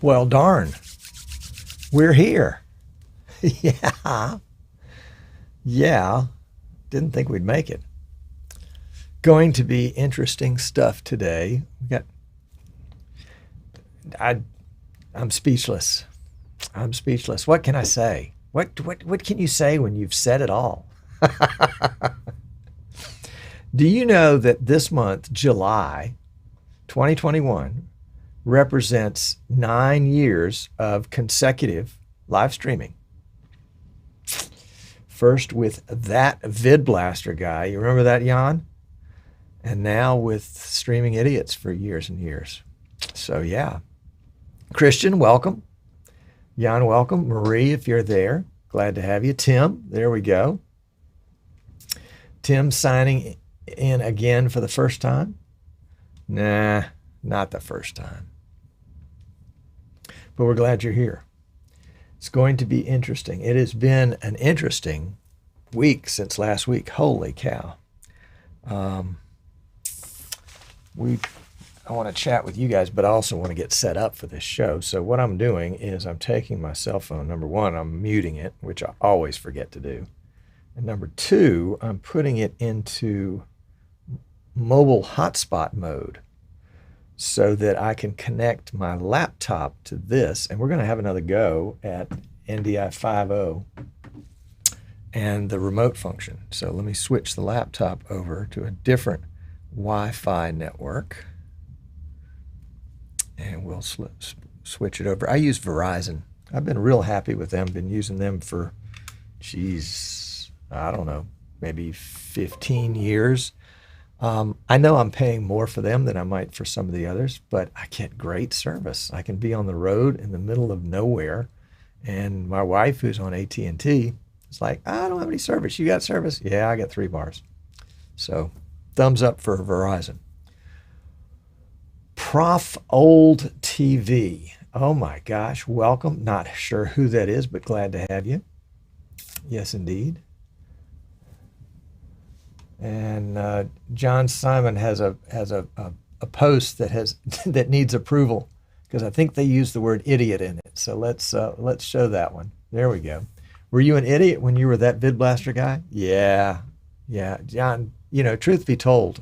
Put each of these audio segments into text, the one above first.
Well, darn, we're here. Yeah. Yeah. Didn't think we'd make it. Going to be interesting stuff today. I'm speechless. I'm speechless. What can I say? What can you say when you've said it all? Do you know that this month, July 2021, represents 9 years of consecutive live streaming? First with that VidBlaster guy, you remember that, Jan? And now with Streaming Idiots for years and years. So yeah. Christian, welcome. Jan, welcome. Marie, if you're there, glad to have you. Tim, there we go. Tim signing in again for the first time? Nah, not the first time. But we're glad you're here. It's going to be interesting. It has been an interesting week since last week. Holy cow. I want to chat with you guys, but I also want to get set up for this show. So what I'm doing is I'm taking my cell phone. Number one, I'm muting it, which I always forget to do. And number two, I'm putting it into mobile hotspot mode, so that I can connect my laptop to this. And we're going to have another go at NDI 5.0 and the remote function. So let me switch the laptop over to a different Wi-Fi network. And we'll switch it over. I use Verizon. I've been real happy with them. Been using them for, I don't know, maybe 15 years. I know I'm paying more for them than I might for some of the others, but I get great service. I can be on the road in the middle of nowhere, and my wife, who's on AT&T, is like, I don't have any service. You got service? Yeah, I got 3 bars. So thumbs up for Verizon. Prof Old TV. Oh my gosh, welcome. Not sure who that is, but glad to have you. Yes, indeed. And John Simon has a post that needs approval, because I think they use the word idiot in it. So let's show that one. There we go. Were you an idiot when you were that VidBlaster guy? Yeah, John. truth be told,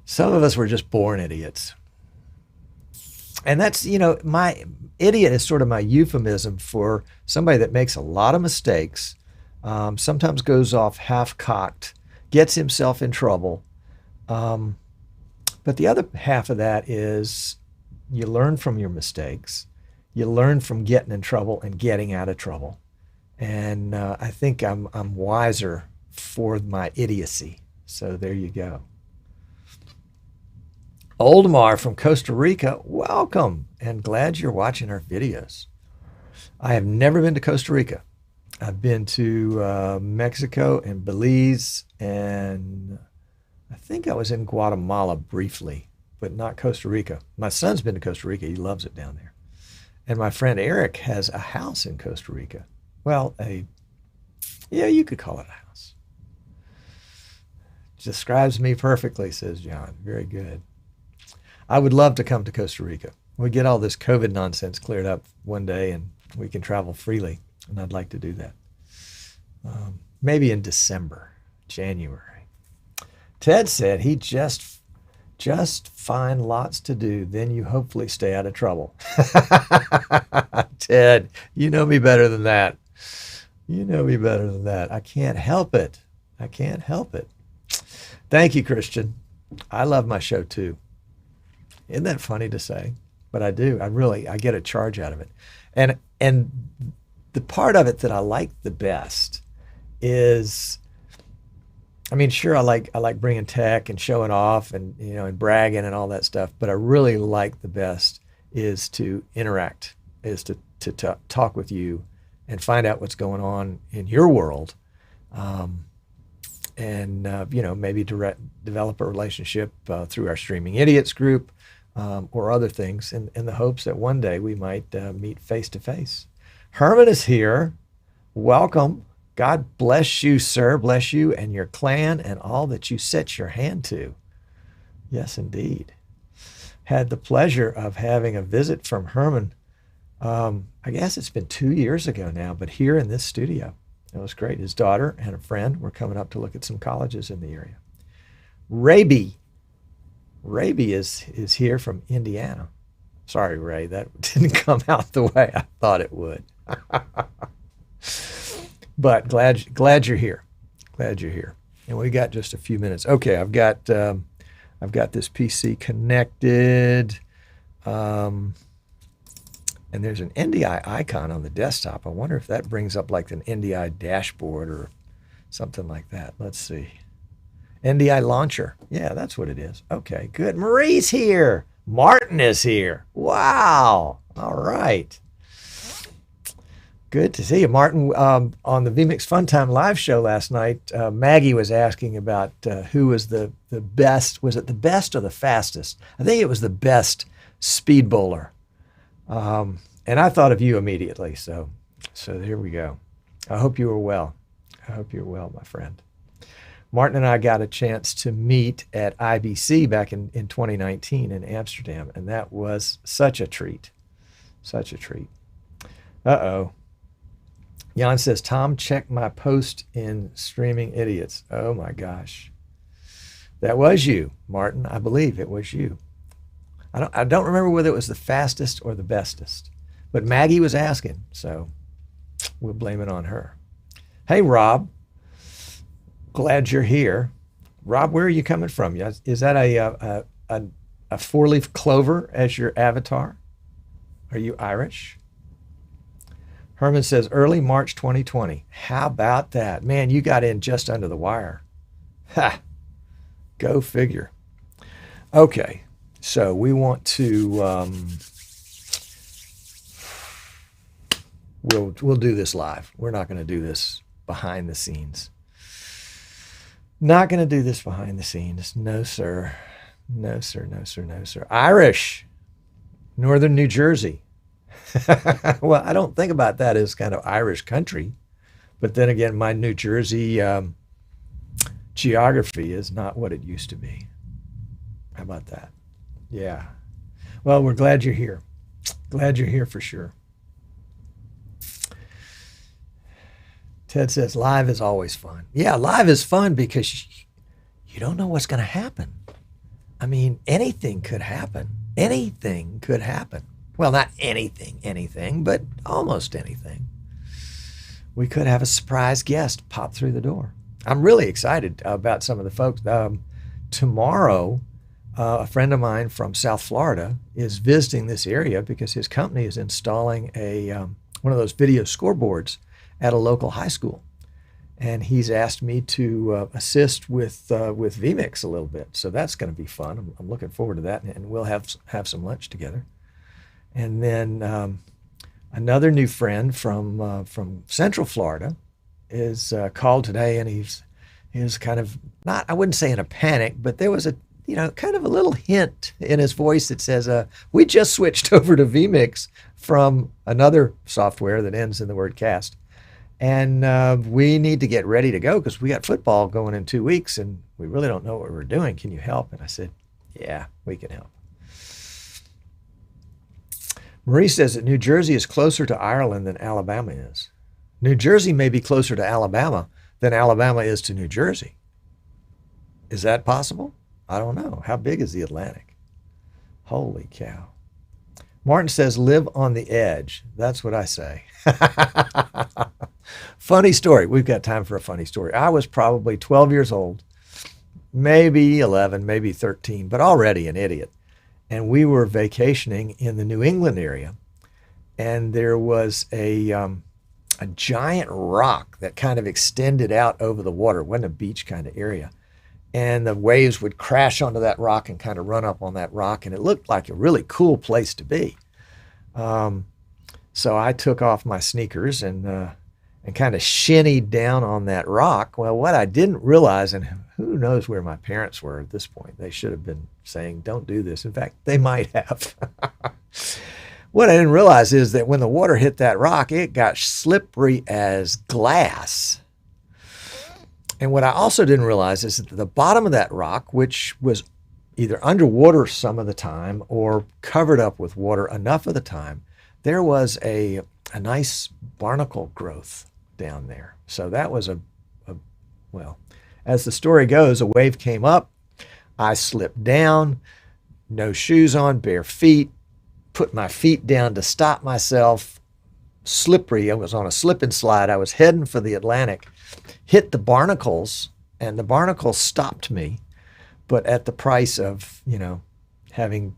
some of us were just born idiots. And that's, my idiot is sort of my euphemism for somebody that makes a lot of mistakes, sometimes goes off half-cocked, gets himself in trouble. But the other half of that is you learn from your mistakes. You learn from getting in trouble and getting out of trouble. And I think I'm wiser for my idiocy. So there you go. Oldmar from Costa Rica, welcome, and glad you're watching our videos. I have never been to Costa Rica. I've been to Mexico and Belize, and I think I was in Guatemala briefly, but not Costa Rica. My son's been to Costa Rica. He loves it down there. And my friend Eric has a house in Costa Rica. Well, you could call it a house. Describes me perfectly, says John. Very good. I would love to come to Costa Rica. We get all this COVID nonsense cleared up one day and we can travel freely. And I'd like to do that. Maybe in December, January. Ted said he just find lots to do. Then you hopefully stay out of trouble. Ted, you know me better than that. You know me better than that. I can't help it. I can't help it. Thank you, Christian. I love my show too. Isn't that funny to say? But I do. I get a charge out of it. And the part of it that I like the best is, sure, I like bringing tech and showing off and, and bragging and all that stuff. But I really like the best is to interact, is to talk with you and find out what's going on in your world. And maybe develop a relationship through our Streaming Idiots group. Or other things in the hopes that one day we might meet face to face. Herman is here. Welcome. God bless you, sir. Bless you and your clan and all that you set your hand to. Yes, indeed. Had the pleasure of having a visit from Herman. I guess it's been 2 years ago now, but here in this studio. It was great. His daughter and a friend were coming up to look at some colleges in the area. Raby is here from Indiana. Sorry, Ray, that didn't come out the way I thought it would. But glad you're here. Glad you're here. And we got just a few minutes. Okay, I've got this PC connected, and there's an NDI icon on the desktop. I wonder if that brings up like an NDI dashboard or something like that. Let's see. NDI launcher. Yeah, that's what it is. Okay, good. Marie's here. Martin is here. Wow. All right. Good to see you, Martin. On the vMix Fun Time live show last night, Maggie was asking about who was the best. Was it the best or the fastest? I think it was the best speed bowler. And I thought of you immediately. So here we go. I hope you were well. I hope you're well, my friend. Martin and I got a chance to meet at IBC back in 2019 in Amsterdam, and that was such a treat. Such a treat. Uh-oh. Jan says, Tom, check my post in Streaming Idiots. Oh, my gosh. That was you, Martin. I believe it was you. I don't remember whether it was the fastest or the bestest, but Maggie was asking, so we'll blame it on her. Hey, Rob. Glad you're here. Rob, where are you coming from? Is that a four-leaf clover as your avatar? Are you Irish? Herman says, early March 2020. How about that? Man, you got in just under the wire. Ha! Go figure. Okay, so we want to, we'll do this live. We're not going to do this behind the scenes. Not going to do this behind the scenes. No, sir. No, sir. No, sir. No, sir. Irish. Northern New Jersey. Well, I don't think about that as kind of Irish country. But then again, my New Jersey geography is not what it used to be. How about that? Yeah. Well, we're glad you're here. Glad you're here for sure. Ted says, live is always fun. Yeah, live is fun because you don't know what's going to happen. I mean, anything could happen. Anything could happen. Well, not anything, but almost anything. We could have a surprise guest pop through the door. I'm really excited about some of the folks. Tomorrow, a friend of mine from South Florida is visiting this area because his company is installing one of those video scoreboards at a local high school. And he's asked me to assist with vMix a little bit. So that's going to be fun. I'm looking forward to that. And we'll have some lunch together. And then another new friend from Central Florida is called today, and he's kind of not, I wouldn't say in a panic, but there was kind of a little hint in his voice that says, we just switched over to vMix from another software that ends in the word cast. And we need to get ready to go because we got football going in 2 weeks and we really don't know what we're doing. Can you help? And I said, yeah, we can help. Marie says that New Jersey is closer to Ireland than Alabama is. New Jersey may be closer to Alabama than Alabama is to New Jersey. Is that possible? I don't know. How big is the Atlantic? Holy cow. Martin says, live on the edge. That's what I say. Funny story. We've got time for a funny story. I was probably 12 years old, maybe 11, maybe 13, but already an idiot. And we were vacationing in the New England area. And there was a giant rock that kind of extended out over the water. It wasn't a beach kind of area. And the waves would crash onto that rock and kind of run up on that rock. And it looked like a really cool place to be. So I took off my sneakers and kind of shinnied down on that rock. Well, what I didn't realize, and who knows where my parents were at this point. They should have been saying, don't do this. In fact, they might have. What I didn't realize is that when the water hit that rock, it got slippery as glass. And what I also didn't realize is that the bottom of that rock, which was either underwater some of the time or covered up with water enough of the time, there was a nice barnacle growth down there. So that was well, as the story goes, a wave came up. I slipped down, no shoes on, bare feet, put my feet down to stop myself. Slippery. I was on a slip and slide. I was heading for the Atlantic, hit the barnacles, and the barnacles stopped me, but at the price of, having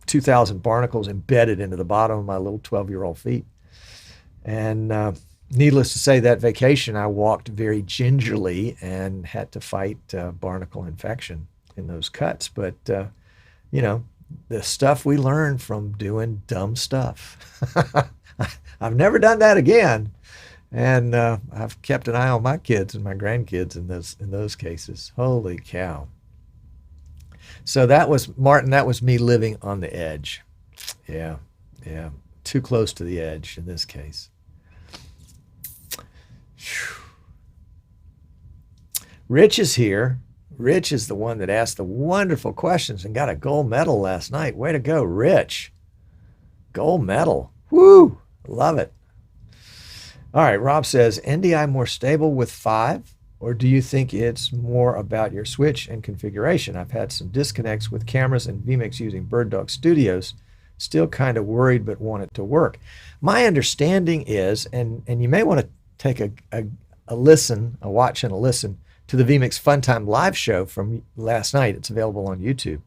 2,000 barnacles embedded into the bottom of my little 12-year-old feet. And needless to say, that vacation, I walked very gingerly and had to fight barnacle infection in those cuts. But, the stuff we learn from doing dumb stuff. I've never done that again. And I've kept an eye on my kids and my grandkids in those cases. Holy cow. So that was, Martin, that was me living on the edge. Yeah. Too close to the edge in this case. Whew. Rich is here. Rich is the one that asked the wonderful questions and got a gold medal last night. Way to go, Rich. Gold medal. Woo! Love it. All right, Rob says, NDI more stable with 5, or do you think it's more about your switch and configuration? I've had some disconnects with cameras and vMix using Bird Dog Studios. Still kind of worried, but want it to work. My understanding is, and you may want to take a watch and a listen to the vMix Fun Time live show from last night. It's available on YouTube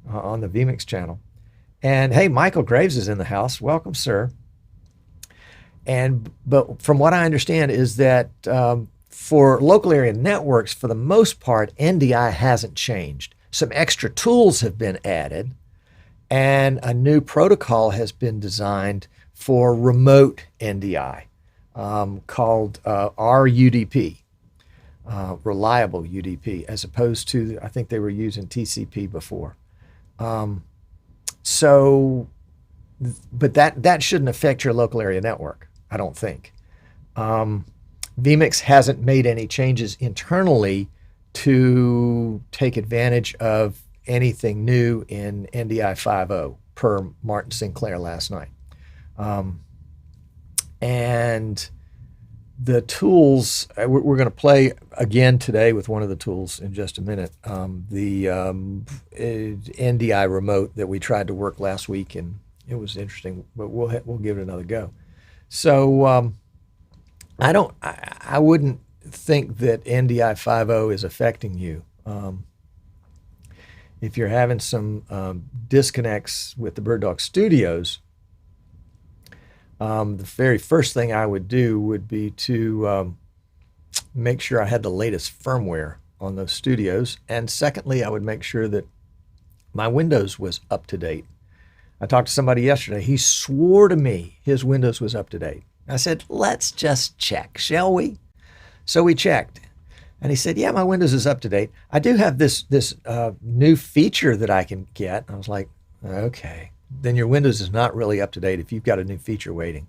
on the vMix channel. And hey, Michael Graves is in the house. Welcome, sir. But from what I understand is that for local area networks, for the most part, NDI hasn't changed. Some extra tools have been added, and a new protocol has been designed for remote NDI called RUDP, reliable UDP, as opposed to, I think they were using TCP before. But that shouldn't affect your local area network, I don't think. vMix hasn't made any changes internally to take advantage of anything new in NDI 5.0 per Martin Sinclair last night. And the tools, we're going to play again today with one of the tools in just a minute. The NDI remote that we tried to work last week, and it was interesting, but we'll give it another go. So I wouldn't think that NDI 5.0 is affecting you. If you're having some disconnects with the Bird Dog Studios, the very first thing I would do would be to make sure I had the latest firmware on those studios. And secondly, I would make sure that my Windows was up to date. I talked to somebody yesterday. He swore to me his Windows was up to date. I said, let's just check, shall we? So we checked. And he said, yeah, my Windows is up to date. I do have this new feature that I can get. I was like, okay. Then your Windows is not really up to date if you've got a new feature waiting.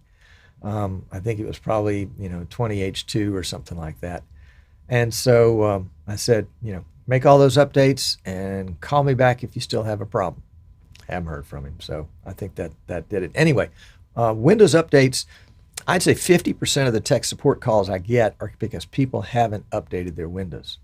I think it was probably 20H2 or something like that. And so I said, make all those updates and call me back if you still have a problem. Haven't heard from him, so I think that did it. Anyway, Windows updates, I'd say 50% of the tech support calls I get are because people haven't updated their Windows.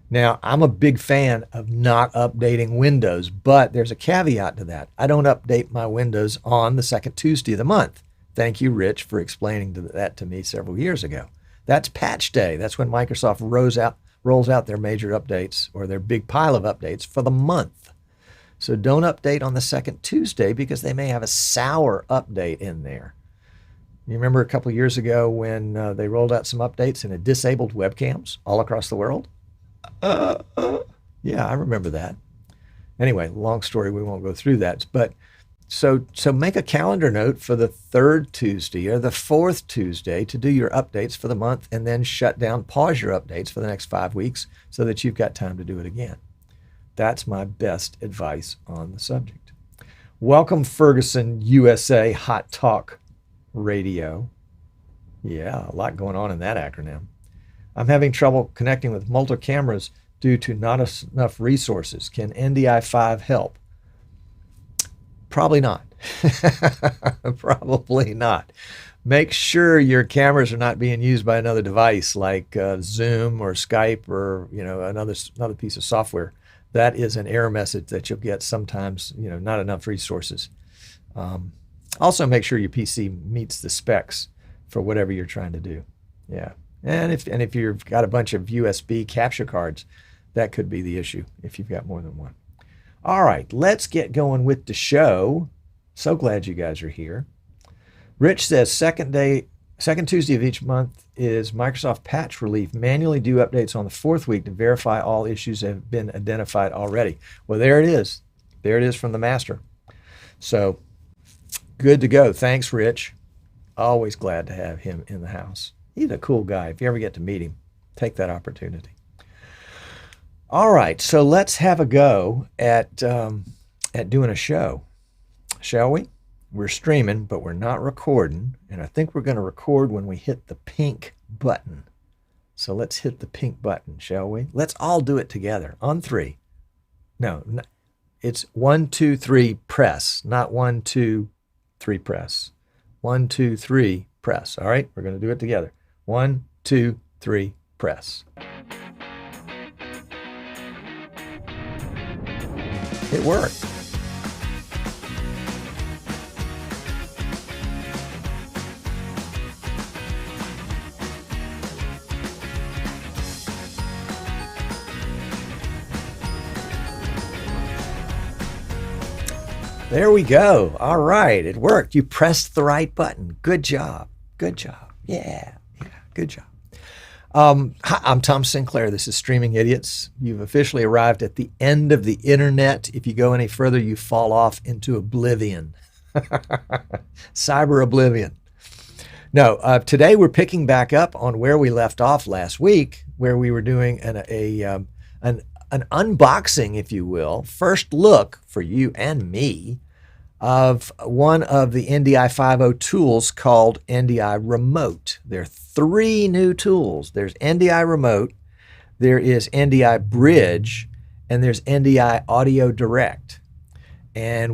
Now, I'm a big fan of not updating Windows, but there's a caveat to that. I don't update my Windows on the second Tuesday of the month. Thank you, Rich, for explaining that to me several years ago. That's patch day. That's when Microsoft rolls out their major updates or their big pile of updates for the month. So don't update on the second Tuesday because they may have a sour update in there. You remember a couple of years ago when they rolled out some updates and it disabled webcams all across the world? Yeah, I remember that. Anyway, long story, we won't go through that. But so make a calendar note for the third Tuesday or the fourth Tuesday to do your updates for the month, and then pause your updates for the next 5 weeks so that you've got time to do it again. That's my best advice on the subject. Welcome, Ferguson, USA Hot Talk Radio. Yeah, a lot going on in that acronym. I'm having trouble connecting with multiple cameras due to not enough resources. Can NDI 5 help? Probably not. Probably not. Make sure your cameras are not being used by another device like Zoom or Skype or another piece of software. That is an error message that you'll get sometimes. Not enough resources. Also, make sure your PC meets the specs for whatever you're trying to do. Yeah. And if you've got a bunch of USB capture cards, that could be the issue if you've got more than one. All right, let's get going with the show. So glad you guys are here. Rich says second Tuesday of each month is Microsoft Patch Relief. Manually do updates on the fourth week to verify all issues have been identified already. Well, there it is. There it is from the master. So good to go. Thanks, Rich. Always glad to have him in the house. He's a cool guy. If you ever get to meet him, take that opportunity. All right, so let's have a go at doing a show, shall we? We're streaming, but we're not recording, and I think we're going to record when we hit the pink button. So let's hit the pink button, shall we? Let's all do it together on 3. No, it's 1, 2, 3, press, not 1, 2, 3, press. 1, 2, 3, press. All right, we're going to do it together. 1, 2, 3, press. It worked. There we go. All right, it worked. You pressed the right button. Good job. Good job. Yeah, good job. Hi, I'm Tom Sinclair. This is Streaming Idiots. You've officially arrived at the end of the internet. If you go any further, you fall off into oblivion. Cyber oblivion. No, today we're picking back up on where we left off last week, where we were doing an unboxing, if you will, first look for you and me of one of the NDI 5.0 tools called NDI Remote. There are 3 new tools. There's NDI Remote, there is NDI Bridge, and there's NDI Audio Direct. And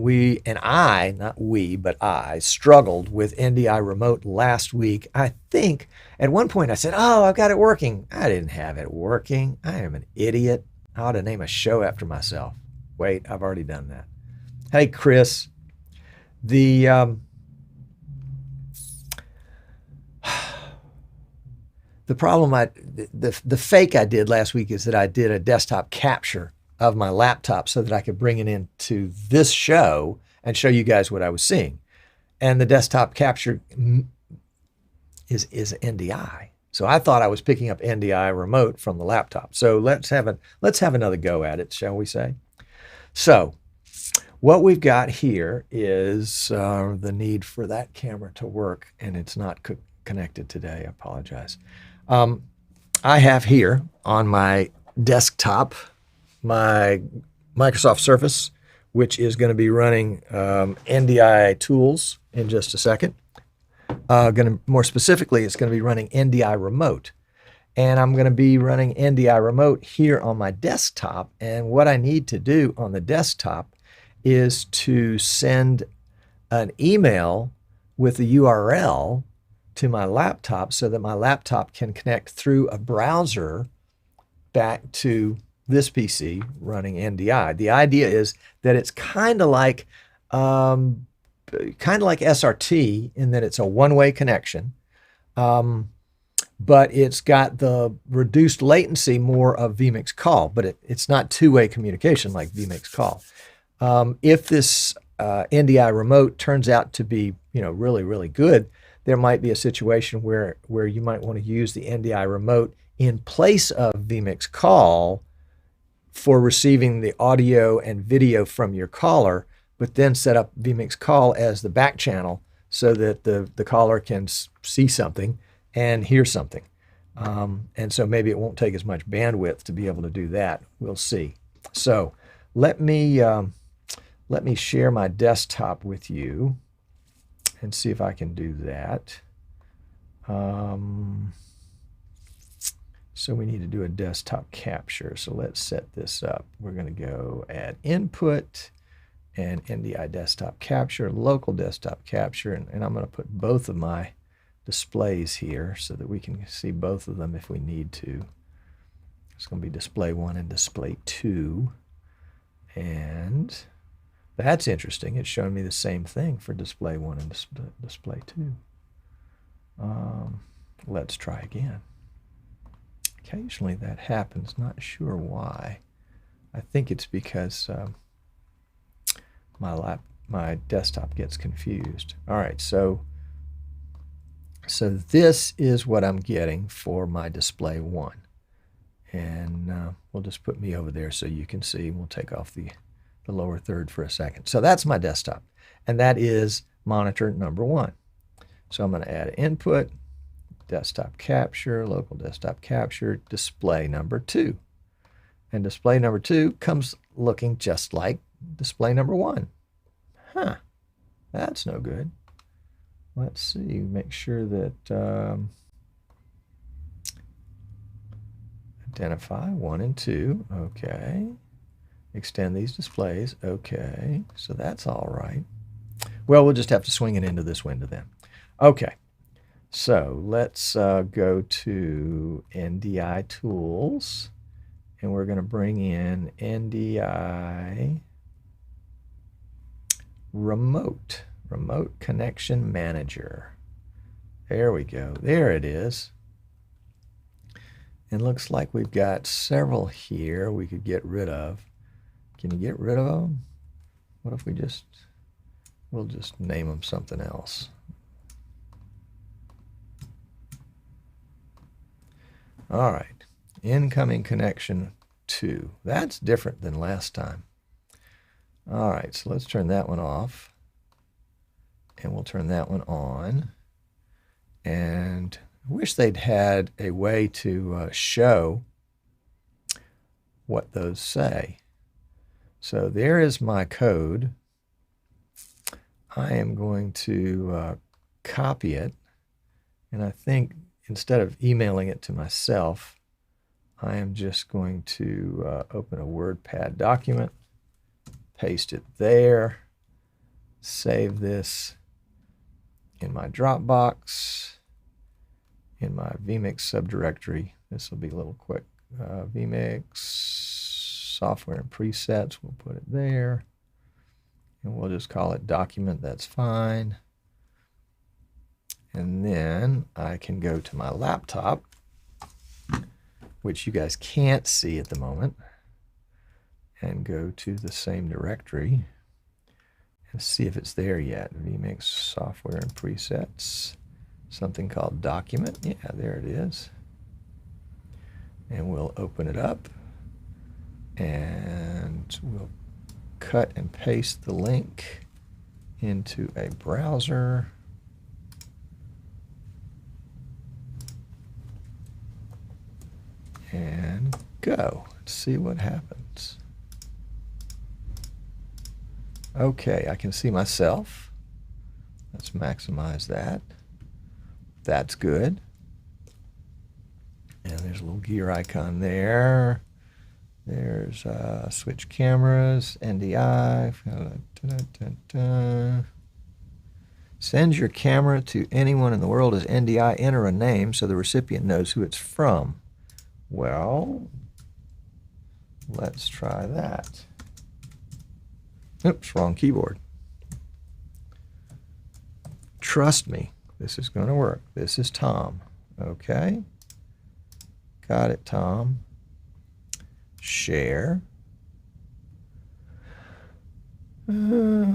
I struggled with NDI remote last week. I think at one point I said, oh, I've got it working. I didn't have it working. I am an idiot. I ought to name a show after myself. Wait, I've already done that. Hey, Chris, the problem the fake I did last week is that I did a desktop capture of my laptop so that I could bring it into this show and show you guys what I was seeing. And the desktop capture is NDI. So I thought I was picking up NDI remote from the laptop. So let's have another go at it, shall we say? So what we've got here is the need for that camera to work, and it's not connected today. I apologize. I have here on my desktop my Microsoft Surface, which is going to be running NDI tools in just a second. More specifically, it's going to be running NDI remote. And I'm going to be running NDI remote here on my desktop. And what I need to do on the desktop is to send an email with the URL to my laptop so that my laptop can connect through a browser back to this PC running NDI. The idea is that it's kind of like SRT in that it's a one-way connection, but it's got the reduced latency more of vMix call, but it's not two-way communication like vMix call. If this NDI remote turns out to be, really, really good, there might be a situation where you might want to use the NDI remote in place of vMix call for receiving the audio and video from your caller, but then set up vMix call as the back channel so that the caller can see something and hear something. And so maybe it won't take as much bandwidth to be able to do that. We'll see. So let me share my desktop with you and see if I can do that. So we need to do a desktop capture. So let's set this up. We're going to go add input and NDI desktop capture, local desktop capture, and I'm going to put both of my displays here so that we can see both of them if we need to. It's going to be display 1 and display 2. And that's interesting. It's showing me the same thing for display 1 and display 2. Let's try again. Occasionally that happens, not sure why. I think it's because my desktop gets confused. All right, so this is what I'm getting for my display 1. And we'll just put me over there so you can see. We'll take off the lower third for a second. So that's my desktop, and that is monitor number 1. So I'm going to add input, desktop capture, local desktop capture, display number 2. And display number 2 comes looking just like display number 1. Huh, that's no good. Let's see, make sure that identify 1 and 2, okay. Extend these displays, okay, so that's all right. Well, we'll just have to swing it into this window then. Okay, so let's go to NDI tools, and we're going to bring in NDI remote connection manager. There we go. There it is. It looks like we've got several here we could get rid of. Can you get rid of them? What if we'll just name them something else. All right, incoming connection 2. That's different than last time. All right, so let's turn that one off. And we'll turn that one on. And I wish they'd had a way to show what those say. So there is my code. I am going to copy it. And I think instead of emailing it to myself, I am just going to open a WordPad document, paste it there. Save this in my Dropbox, in my vMix subdirectory. This will be a little quick. vMix, software and presets, we'll put it there. And we'll just call it document, that's fine. And then I can go to my laptop, which you guys can't see at the moment, and go to the same directory and see if it's there yet. vMix software and presets, something called document. Yeah, there it is. And we'll open it up and we'll cut and paste the link into a browser. And go. Let's see what happens. Okay, I can see myself. Let's maximize that. That's good. And there's a little gear icon there. There's switch cameras, NDI. Send your camera to anyone in the world as NDI. Enter a name so the recipient knows who it's from. Well, let's try that. Oops, wrong keyboard. Trust me, this is going to work. This is Tom. Okay. Got it, Tom. Share. Let's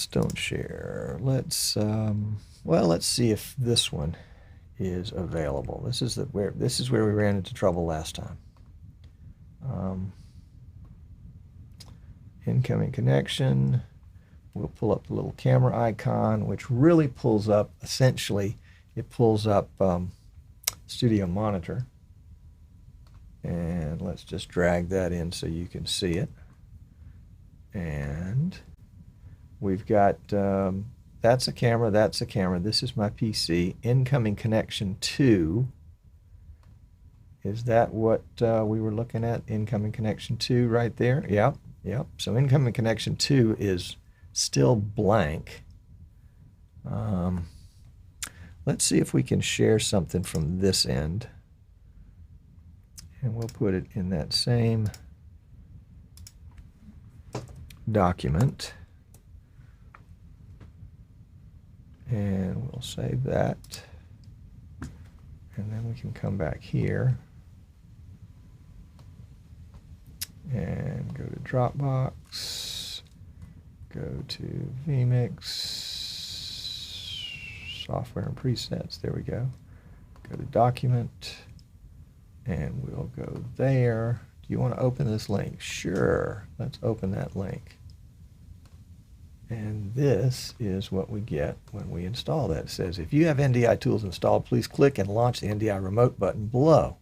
don't share. Let's well, let's see if this one is available. This is where we ran into trouble last time. Incoming connection. We'll pull up the little camera icon, which really pulls up, essentially, it pulls up Studio Monitor. And let's just drag that in so you can see it. And we've got, that's a camera, that's a camera. This is my PC. Incoming connection 2. Is that what we were looking at? Incoming connection 2 right there? Yep, yep. So incoming connection 2 is still blank. Let's see if we can share something from this end. And we'll put it in that same document. And we'll save that. And then we can come back here and go to Dropbox, go to vMix, software and presets, there we go. Go to document, and we'll go there. Do you want to open this link? Sure, let's open that link. And this is what we get when we install that. It says, if you have NDI tools installed, please click and launch the NDI remote button below.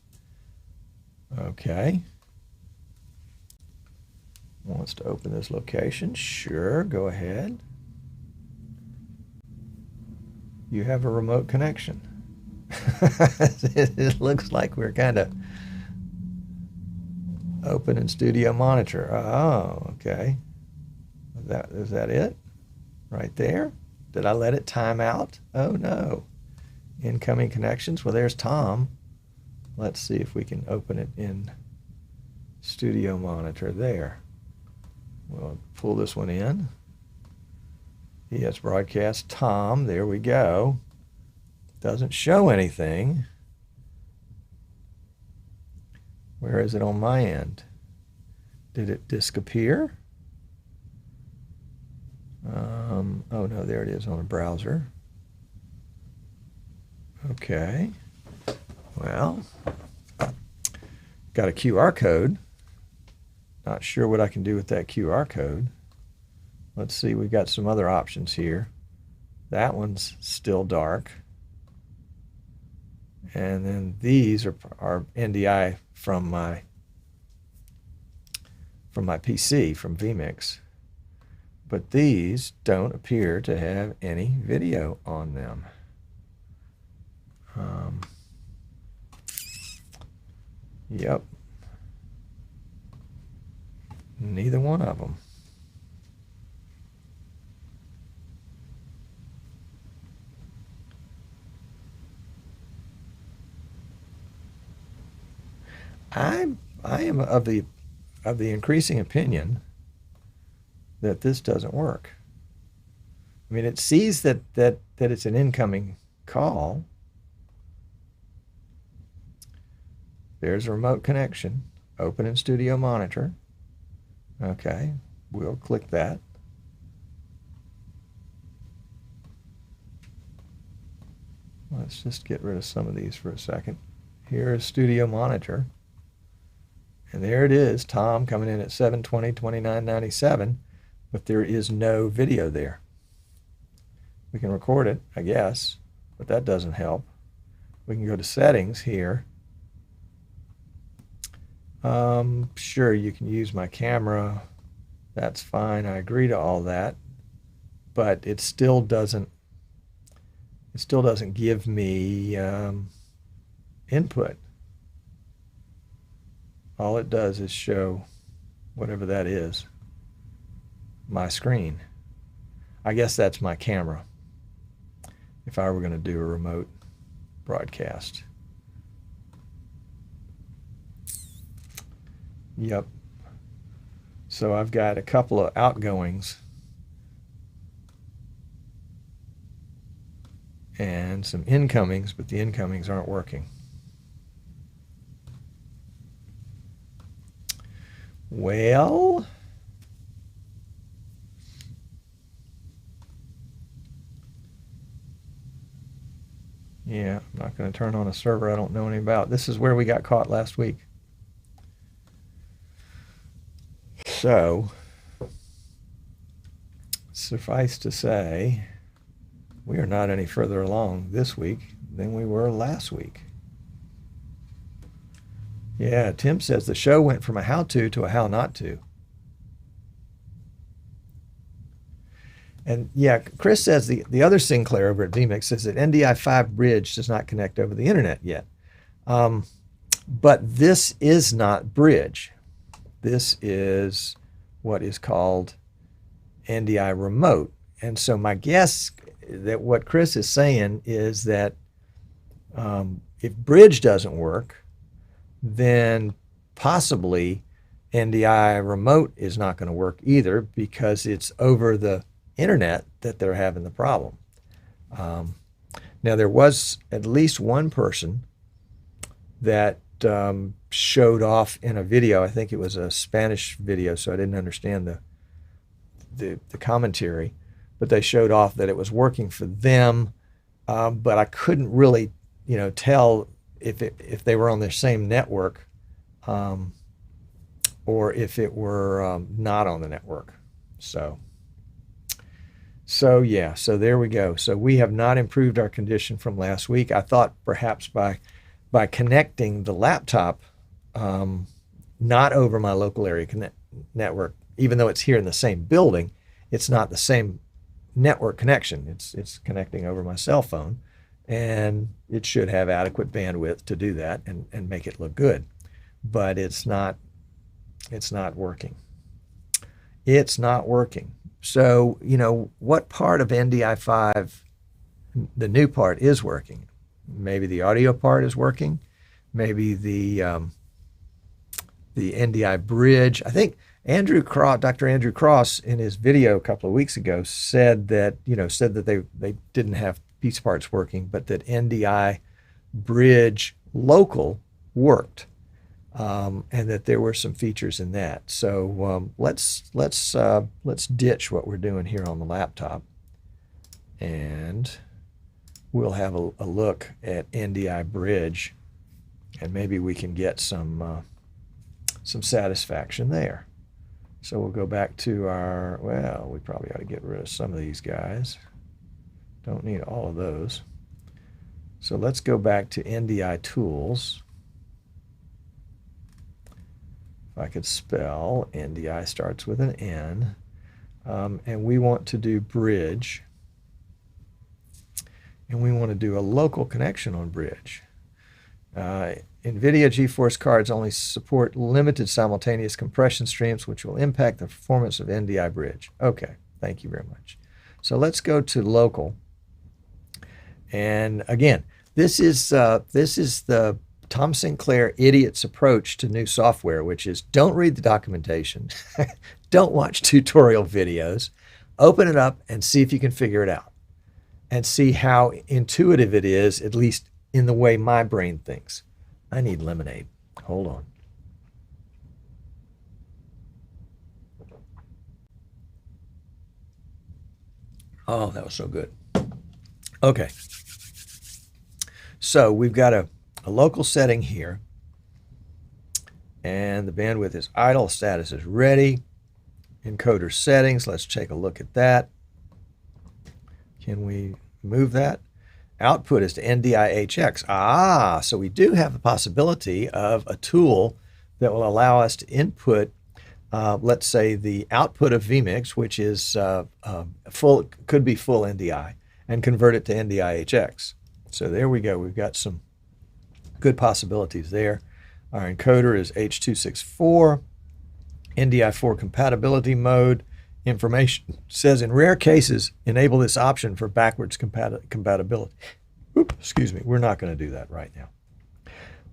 Okay. Wants to open this location? Sure, go ahead. You have a remote connection. It looks like we're kind of open in Studio Monitor. Oh, okay. Is that it? Right there? Did I let it time out? Oh no. Incoming connections. Well, there's Tom. Let's see if we can open it in Studio Monitor there. We'll pull this one in. Yes, broadcast Tom. There we go. Doesn't show anything. Where is it on my end? Did it disappear? Oh no, there it is on a browser. Okay. Well, got a QR code. Not sure what I can do with that QR code. Let's see, we've got some other options here. That one's still dark. And then these are NDI from my PC, from vMix. But these don't appear to have any video on them. Yep. Neither one of them. I am of the increasing opinion that this doesn't work. I mean, it sees that it's an incoming call. There's a remote connection. Open in Studio Monitor. Okay, we'll click that. Let's just get rid of some of these for a second. Here is Studio Monitor. And there it is, Tom coming in at 720/29/97, but there is no video there. We can record it, I guess, but that doesn't help. We can go to settings here. Sure, you can use my camera. That's fine. I agree to all that, but it still doesn't give me input. All it does is show whatever that is, my screen. I guess that's my camera if I were going to do a remote broadcast. Yep. So I've got a couple of outgoings and some incomings, but the incomings aren't working. Well, yeah, I'm not going to turn on a server I don't know anything about. This is where we got caught last week. So, suffice to say, we are not any further along this week than we were last week. Yeah, Tim says the show went from a how-to to a how not to. And yeah, Chris says the other Sinclair over at vMix says that NDI 5 bridge does not connect over the internet yet. But this is not bridge. This is what is called NDI remote. And so my guess that what Chris is saying is that if bridge doesn't work, then possibly NDI remote is not going to work either, because it's over the internet that they're having the problem. Now, there was at least one person that showed off in a video. I think it was a Spanish video, so I didn't understand the commentary, but they showed off that it was working for them, but I couldn't really tell if they were on their same network or if it were not on the network. So yeah, so there we go. So we have not improved our condition from last week. I thought perhaps by connecting the laptop not over my local area network, even though it's here in the same building, it's not the same network connection. It's connecting over my cell phone, and it should have adequate bandwidth to do that and make it look good. But it's not working. It's not working. So, what part of NDI 5, the new part, is working? Maybe the audio part is working. Maybe the NDI bridge. I think Dr. Andrew Cross, in his video a couple of weeks ago, said that they didn't have piece parts working, but that NDI bridge local worked, and that there were some features in that. So let's ditch what we're doing here on the laptop, and we'll have a look at NDI bridge, and maybe we can get some satisfaction there. So we'll go back to we probably ought to get rid of some of these guys. Don't need all of those. So let's go back to NDI tools. If I could spell, NDI starts with an N. And we want to do bridge. And we want to do a local connection on bridge. NVIDIA GeForce cards only support limited simultaneous compression streams, which will impact the performance of NDI bridge. Okay, thank you very much. So let's go to local. And again, this is the Tom Sinclair idiot's approach to new software, which is don't read the documentation, don't watch tutorial videos, open it up and see if you can figure it out and see how intuitive it is, at least in the way my brain thinks. I need lemonade. Hold on. Oh, that was so good. Okay. So we've got a local setting here, and the bandwidth is idle, status is ready. Encoder settings, let's take a look at that. Can we move that? Output is to NDI-HX. Ah, so we do have the possibility of a tool that will allow us to input, let's say, the output of vMix, which is could be full NDI, and convert it to NDI-HX. So there we go. We've got some good possibilities there. Our encoder is H.264, NDI4 compatibility mode. Information says in rare cases, enable this option for backwards compatibility. Oops, excuse me. We're not going to do that right now.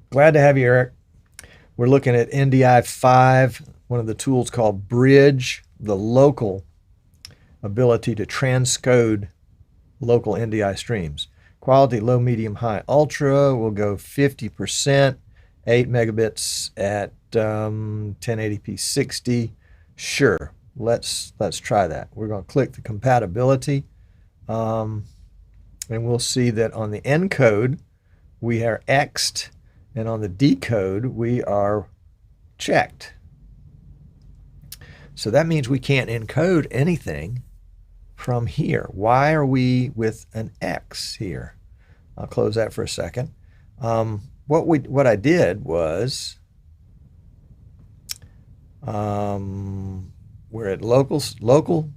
Glad to have you, Eric. We're looking at NDI5, one of the tools called Bridge, the local ability to transcode local NDI streams. Quality, low, medium, high, ultra. We'll go 50%, 8 megabits at 1080p 60. Sure. Let's try that. We're going to click the compatibility, and we'll see that on the encode we are X'd, and on the decode we are checked. So that means we can't encode anything from here. Why are we with an X here? I'll close that for a second. What I did was we're at local,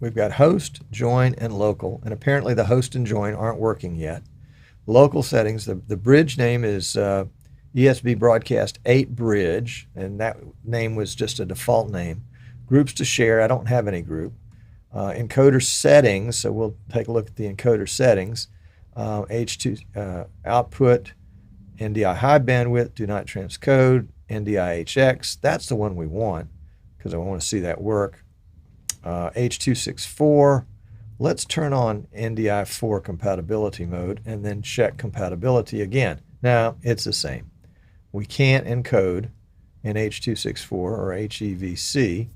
we've got host, join, and local, and apparently the host and join aren't working yet. Local settings, the bridge name is ESB Broadcast 8 Bridge, and that name was just a default name. Groups to share, I don't have any group. Encoder settings, so we'll take a look at the encoder settings. H2 output, NDI high bandwidth, do not transcode, NDI-HX, that's the one we want, because I want to see that work. H.264, let's turn on NDI4 compatibility mode and then check compatibility again. Now, it's the same. We can't encode in H.264 or HEVC.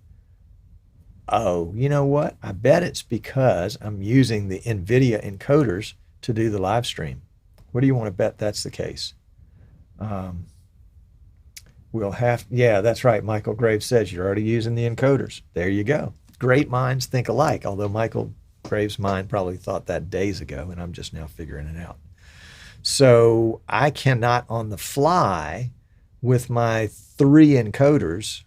Oh, you know what? I bet it's because I'm using the NVIDIA encoders to do the live stream. What do you want to bet that's the case? We'll have, yeah, that's right. Michael Graves says you're already using the encoders. There you go. Great minds think alike, although Michael Graves' mind probably thought that days ago, and I'm just now figuring it out. So I cannot on the fly with my 3 encoders,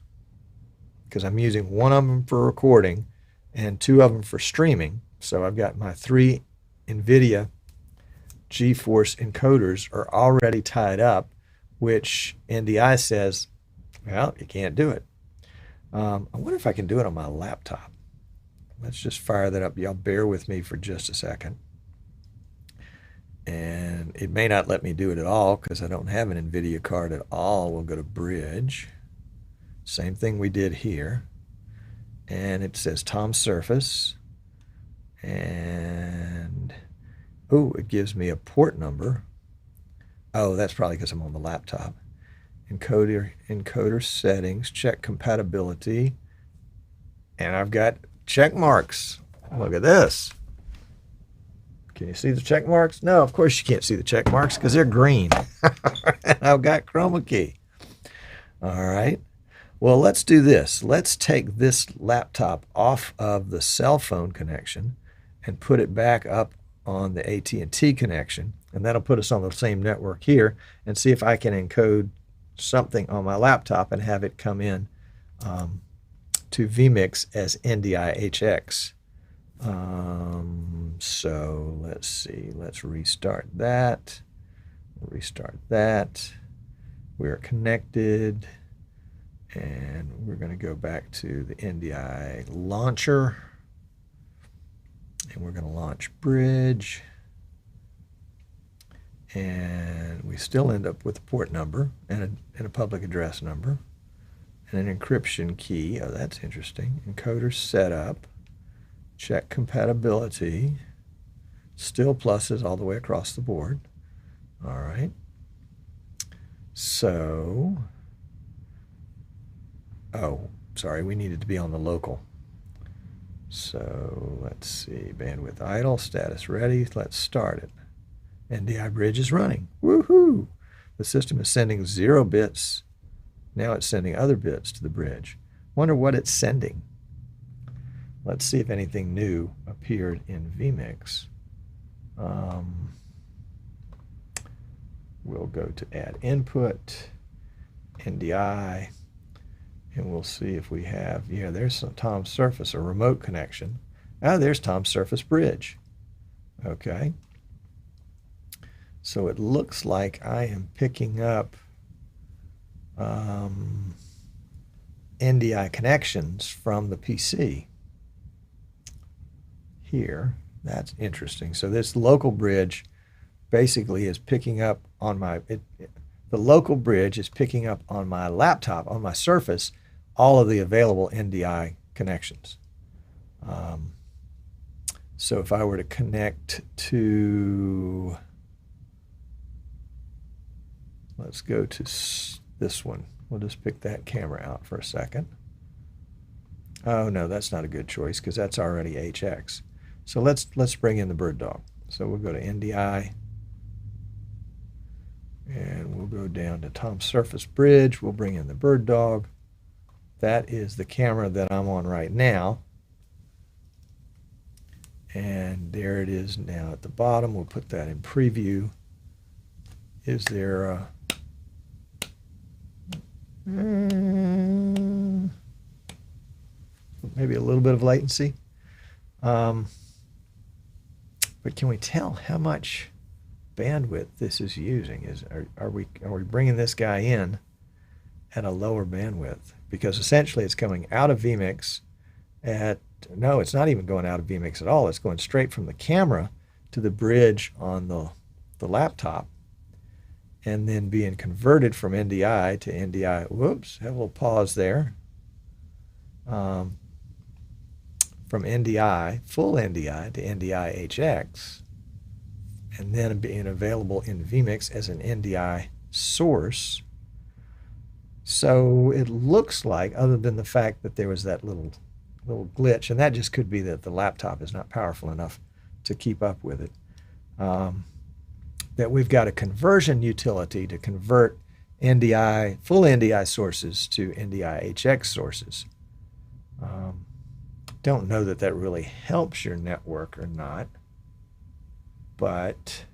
because I'm using one of them for recording and 2 of them for streaming. So I've got my 3 NVIDIA GeForce encoders are already tied up, which NDI says, well, you can't do it. I wonder if I can do it on my laptop. Let's just fire that up. Y'all bear with me for just a second. And it may not let me do it at all because I don't have an NVIDIA card at all. We'll go to Bridge. Same thing we did here. And it says Tom Surface. And, oh, it gives me a port number. Oh, that's probably because I'm on the laptop. Encoder settings, check compatibility. And I've got check marks. Look at this. Can you see the check marks? No, of course you can't see the check marks because they're green. And I've got chroma key. All right. Well, let's do this. Let's take this laptop off of the cell phone connection and put it back up on the AT&T connection. And that'll put us on the same network here and see if I can encode something on my laptop and have it come in to vMix as NDI-HX. So let's see, let's restart that. Restart that. We are connected. And we're going to go back to the NDI launcher. And we're going to launch bridge. And we still end up with a port number and a public address number and an encryption key. Oh, that's interesting. Encoder setup. Check compatibility. Still pluses all the way across the board. All right. So, oh, sorry, we needed to be on the local. So let's see, bandwidth idle, status ready. Let's start it. NDI bridge is running. Woohoo! The system is sending 0 bits. Now it's sending other bits to the bridge. Wonder what it's sending. Let's see if anything new appeared in vMix. We'll go to add input, NDI, and we'll see if we have, yeah, there's some Tom Surface, a remote connection. Ah, there's Tom Surface bridge. Okay. So it looks like I am picking up NDI connections from the PC here. That's interesting. So this local bridge basically is picking up on my, the local bridge is picking up on my laptop, on my Surface, all of the available NDI connections. So if I were to connect to, let's go to this one. We'll just pick that camera out for a second. Oh no, that's not a good choice because that's already HX. So let's bring in the bird dog. So we'll go to NDI and we'll go down to Tom Surface Bridge. We'll bring in the bird dog. That is the camera that I'm on right now. And there it is now at the bottom. We'll put that in preview. Is there a maybe a little bit of latency? But can we tell how much bandwidth this is using? Are we bringing this guy in at a lower bandwidth? Because essentially it's coming out of vMix at, no, it's not even going out of vMix at all. It's going straight from the camera to the bridge on the laptop and then being converted from NDI to NDI. Whoops, have a little pause there. From NDI, full NDI to NDI HX, and then being available in vMix as an NDI source. So it looks like, other than the fact that there was that little glitch, and that just could be that the laptop is not powerful enough to keep up with it, that we've got a conversion utility to convert NDI, full NDI sources to NDI HX sources. Don't know that that really helps your network or not, but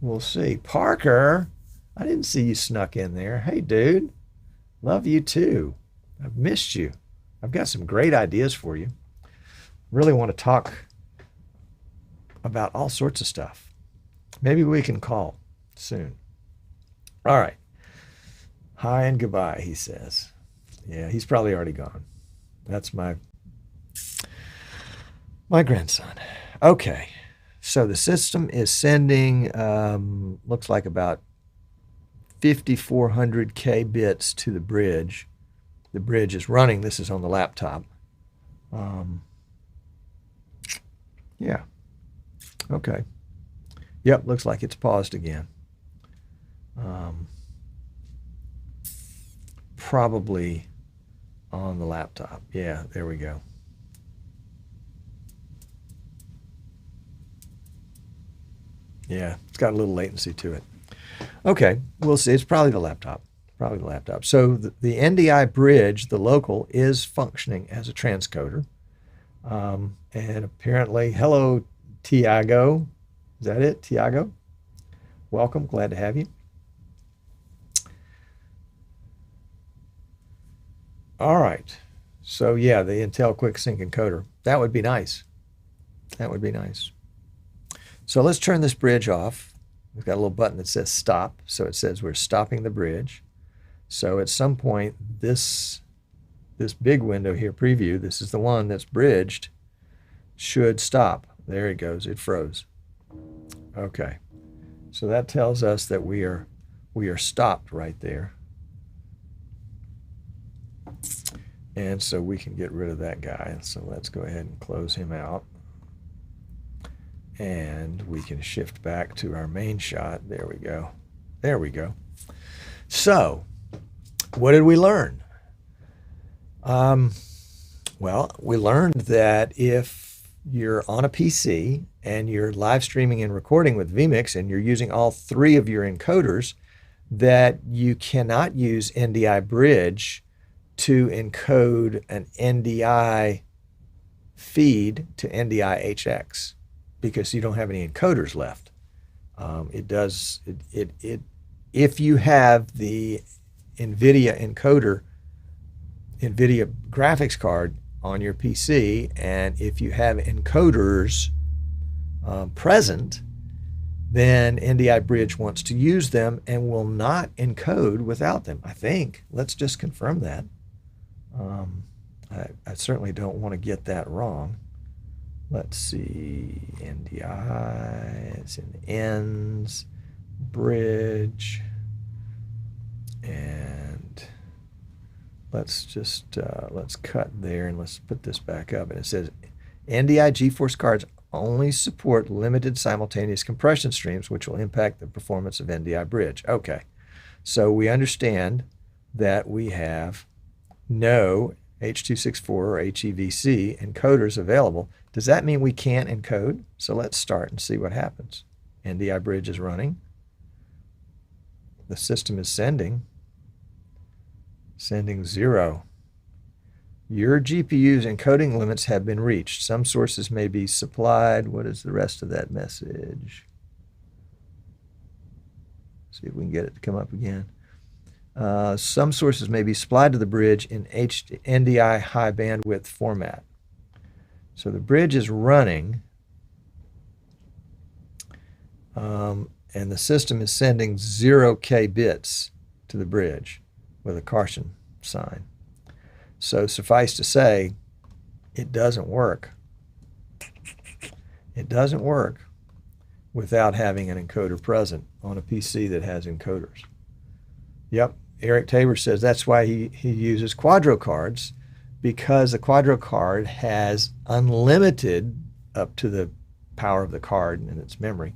we'll see. Parker, I didn't see you snuck in there. Hey, dude, love you too. I've missed you. I've got some great ideas for you. Really want to talk about all sorts of stuff. Maybe we can call soon. All right. Hi and goodbye, he says. Yeah, he's probably already gone. That's my grandson. Okay, so the system is sending, looks like about 5,400 bits to the bridge. The bridge is running. This is on the laptop. Yeah. Okay. Yep, looks like it's paused again. Probably on the laptop. Yeah, there we go. Yeah, it's got a little latency to it. Okay, we'll see. It's probably the laptop. Probably the laptop. So the NDI bridge, the local, is functioning as a transcoder. And apparently, hello, Tiago. Is that it, Tiago? Welcome. Glad to have you. All right. So yeah, the Intel QuickSync encoder. That would be nice. That would be nice. So let's turn this bridge off We've got a little button that says stop. So it says we're stopping the bridge. So at some point, this big window here, preview, this is the one that's bridged, should stop. There it goes. It froze. Okay. So that tells us that we are stopped right there. And so we can get rid of that guy. So let's go ahead and close him out. And we can shift back to our main shot. There we go. There we go. So, what did we learn? Well, we learned that if you're on a PC and you're live streaming and recording with vMix and you're using all three of your encoders, that you cannot use NDI bridge to encode an NDI feed to NDI HX because you don't have any encoders left. If you have the NVIDIA encoder, NVIDIA graphics card on your PC, and if you have encoders present, then NDI Bridge wants to use them and will not encode without them, I think. Let's just confirm that. I certainly don't want to get that wrong. Let's see, NDI, it's in the ends, bridge, and let's just, let's cut there and let's put this back up. And it says, NDI GeForce cards only support limited simultaneous compression streams, which will impact the performance of NDI bridge. Okay, so we understand that we have no H.264 or HEVC encoders available. Does that mean we can't encode? So let's start and see what happens. NDI bridge is running. The system is sending 0. Your GPU's encoding limits have been reached. Some sources may be supplied. What is the rest of that message? See if we can get it to come up again. Some sources may be supplied to the bridge in NDI high bandwidth format. So the bridge is running, and the system is sending 0K bits to the bridge with a caution sign. So suffice to say, it doesn't work. It doesn't work without having an encoder present on a PC that has encoders. Yep, Eric Tabor says that's why he uses Quadro cards, because the Quadro card has unlimited, up to the power of the card and its memory,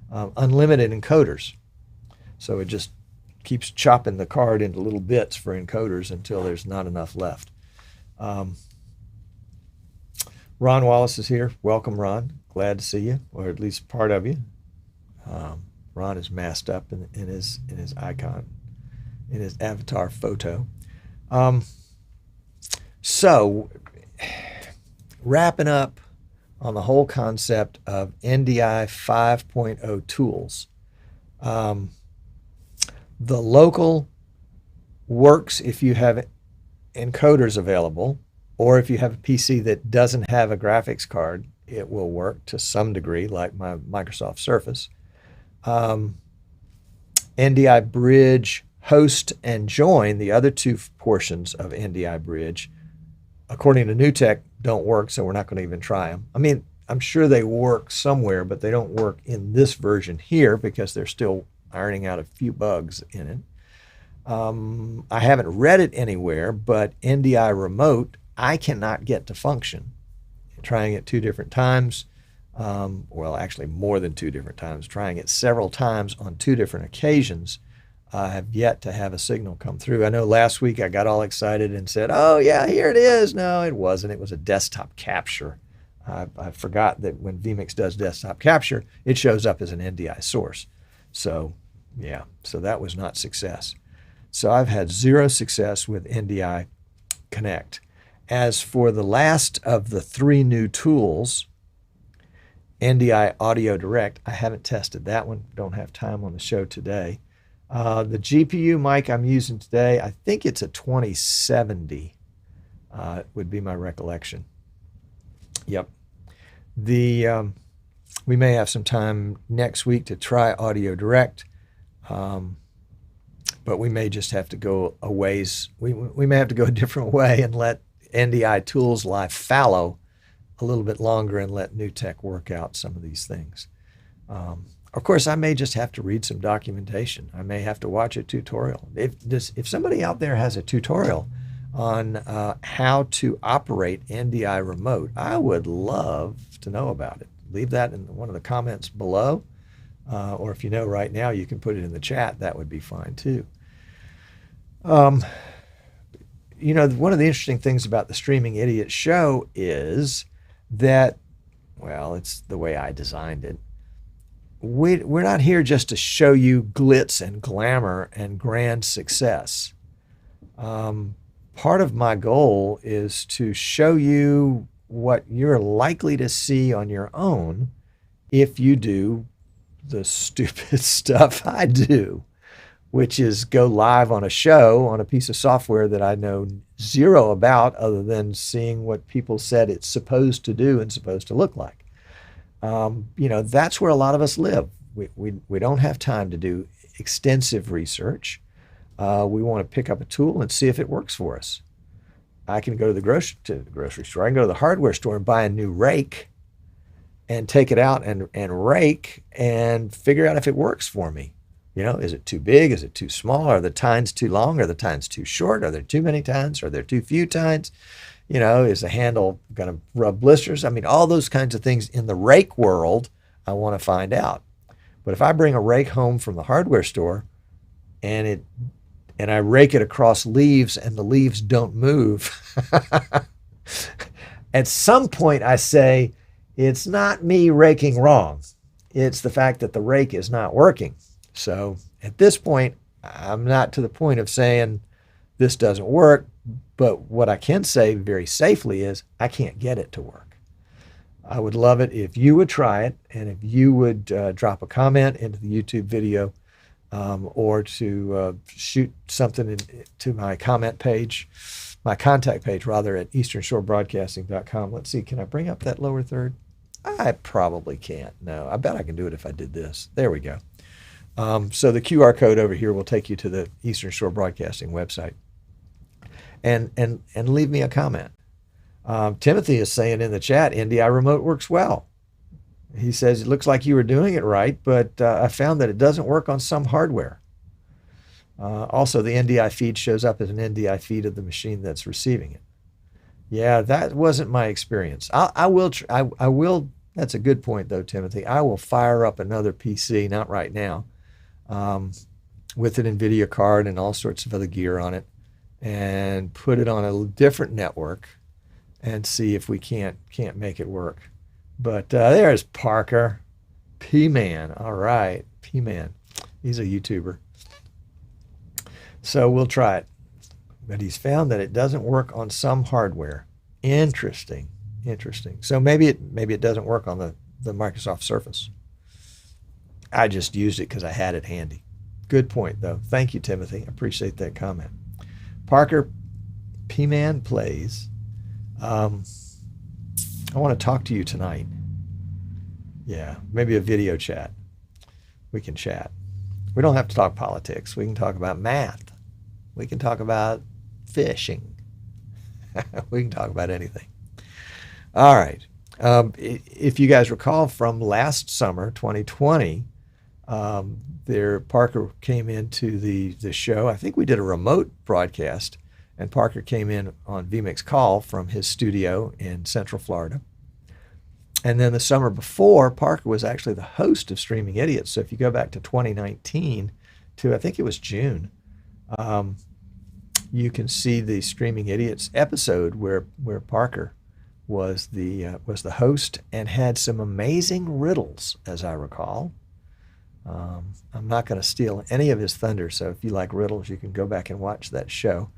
unlimited encoders. So it just keeps chopping the card into little bits for encoders until there's not enough left. Ron Wallace is here. Welcome, Ron. Glad to see you, or at least part of you. Ron is masked up in his icon, in his avatar photo. So, wrapping up on the whole concept of NDI 5.0 tools. The local works if you have encoders available, or if you have a PC that doesn't have a graphics card, it will work to some degree, like my Microsoft Surface. NDI Bridge host and join, the other two portions of NDI Bridge, according to NewTek, don't work, so we're not going to even try them. I mean, I'm sure they work somewhere, but they don't work in this version here because they're still ironing out a few bugs in it. I haven't read it anywhere, but NDI Remote, I cannot get to function. Trying it 2 different times, well, actually more than 2 different times, trying it several times on 2 different occasions, I have yet to have a signal come through. I know last week I got all excited and said, oh yeah, here it is. No, it wasn't. It was a desktop capture. I forgot that when vMix does desktop capture, it shows up as an NDI source. So yeah, so that was not success. So I've had 0 success with NDI Connect. As for the last of the 3 new tools, NDI Audio Direct, I haven't tested that one. Don't have time on the show today. The GPU mic I'm using today, I think it's a 2070, would be my recollection. Yep. The We may have some time next week to try Audio Direct, but we may just have to go a ways. We may have to go a different way and let NDI tools lie fallow a little bit longer and let New Tech work out some of these things. Of course, I may just have to read some documentation. I may have to watch a tutorial. If somebody out there has a tutorial on how to operate NDI remote, I would love to know about it. Leave that in one of the comments below, or if you know right now, you can put it in the chat. That would be fine too. You know, one of the interesting things about the Streaming Idiot show is that, well, it's the way I designed it. We're not here just to show you glitz and glamour and grand success. Part of my goal is to show you what you're likely to see on your own if you do the stupid stuff I do, which is go live on a show on a piece of software that I know zero about other than seeing what people said it's supposed to do and supposed to look like. You know, that's where a lot of us live. We don't have time to do extensive research. We want to pick up a tool and see if it works for us. I can go to the grocery store. I can go to the hardware store and buy a new rake and take it out and rake and figure out if it works for me. You know, is it too big? Is it too small? Are the tines too long? Are the tines too short? Are there too many tines? Are there too few tines? You know, is the handle going to rub blisters? I mean, all those kinds of things in the rake world, I want to find out. But if I bring a rake home from the hardware store and I rake it across leaves and the leaves don't move, at some point I say, it's not me raking wrong. It's the fact that the rake is not working. So at this point, I'm not to the point of saying this doesn't work. But what I can say very safely is I can't get it to work. I would love it if you would try it and if you would drop a comment into the YouTube video or to shoot something to my comment page, my contact page rather, at easternshorebroadcasting.com. Let's see, can I bring up that lower third? I probably can't. No, I bet I can do it if I did this. There we go. So the QR code over here will take you to the Eastern Shore Broadcasting website. And leave me a comment. Timothy is saying in the chat, NDI remote works well. He says, it looks like you were doing it right, but I found that it doesn't work on some hardware. Also, the NDI feed shows up as an NDI feed of the machine that's receiving it. Yeah, that wasn't my experience. I will, that's a good point though, Timothy. I will fire up another PC, not right now, with an NVIDIA card and all sorts of other gear on it, and put it on a different network and see if we can't make it work. But there's Parker, P-Man. All right, P-Man. He's a YouTuber. So we'll try it. But he's found that it doesn't work on some hardware. Interesting. So maybe it doesn't work on the Microsoft Surface. I just used it because I had it handy. Good point, though. Thank you, Timothy. I appreciate that comment. Parker, P-Man Plays. I want to talk to you tonight. Yeah, maybe a video chat. We can chat. We don't have to talk politics. We can talk about math. We can talk about fishing. We can talk about anything. All right. If you guys recall from last summer, 2020, Parker came into the show. I think we did a remote broadcast, and Parker came in on vMix call from his studio in Central Florida. And then the summer before, Parker was actually the host of Streaming Idiots. So if you go back to 2019 to, I think it was June, you can see the Streaming Idiots episode where Parker was the host and had some amazing riddles, as I recall. I'm not going to steal any of his thunder, so if you like riddles, you can go back and watch that show.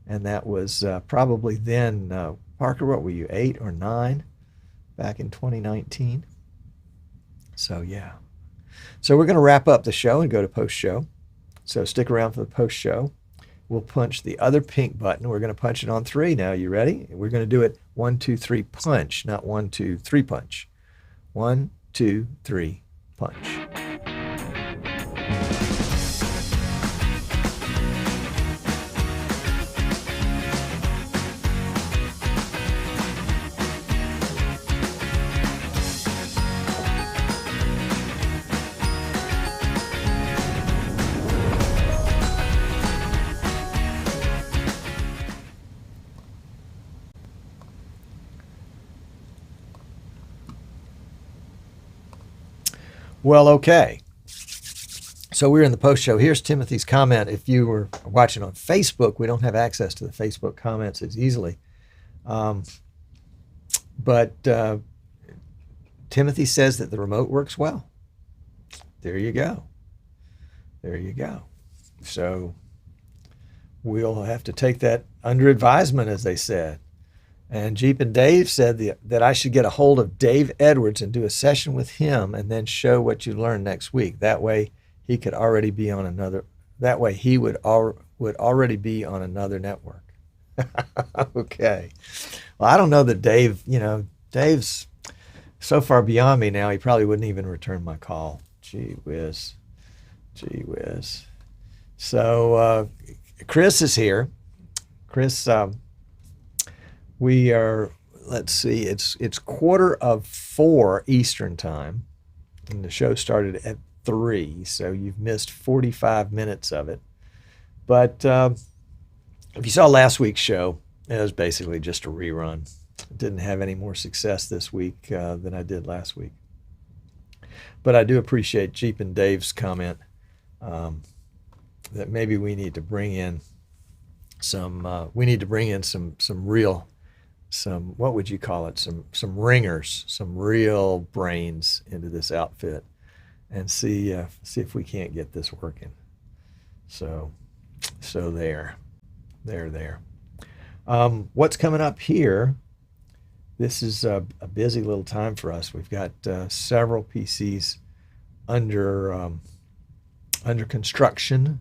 And that was probably then, Parker, what were you, 8 or 9 back in 2019? So yeah. So we're going to wrap up the show and go to post-show. So stick around for the post-show. We'll punch the other pink button. We're going to punch it on 3 now. You ready? We're going to do it 1, 2, 3 punch, not 1, 2, 3 punch. 1, 2, 3, punch. Well, okay. So we're in the post show. Here's Timothy's comment. If you were watching on Facebook, we don't have access to the Facebook comments as easily. But Timothy says that the remote works well. There you go. There you go. So we'll have to take that under advisement, as they said. And Jeep and Dave said that I should get a hold of Dave Edwards and do a session with him and then show what you learned next week. That way he could already be on another, that way he would already be on another network. Okay. Well, I don't know that Dave, Dave's so far beyond me now, he probably wouldn't even return my call. Gee whiz. Gee whiz. So Chris is here. Chris, we are, let's see, it's 3:45 Eastern time, and the show started at 3, so you've missed 45 minutes of it. But if you saw last week's show, it was basically just a rerun. I didn't have any more success this week than I did last week. But I do appreciate Jeep and Dave's comment that maybe we need to bring in some real, what would you call it? Some ringers, some real brains into this outfit, and see if we can't get this working. So there. What's coming up here? This is a busy little time for us. We've got several PCs under construction.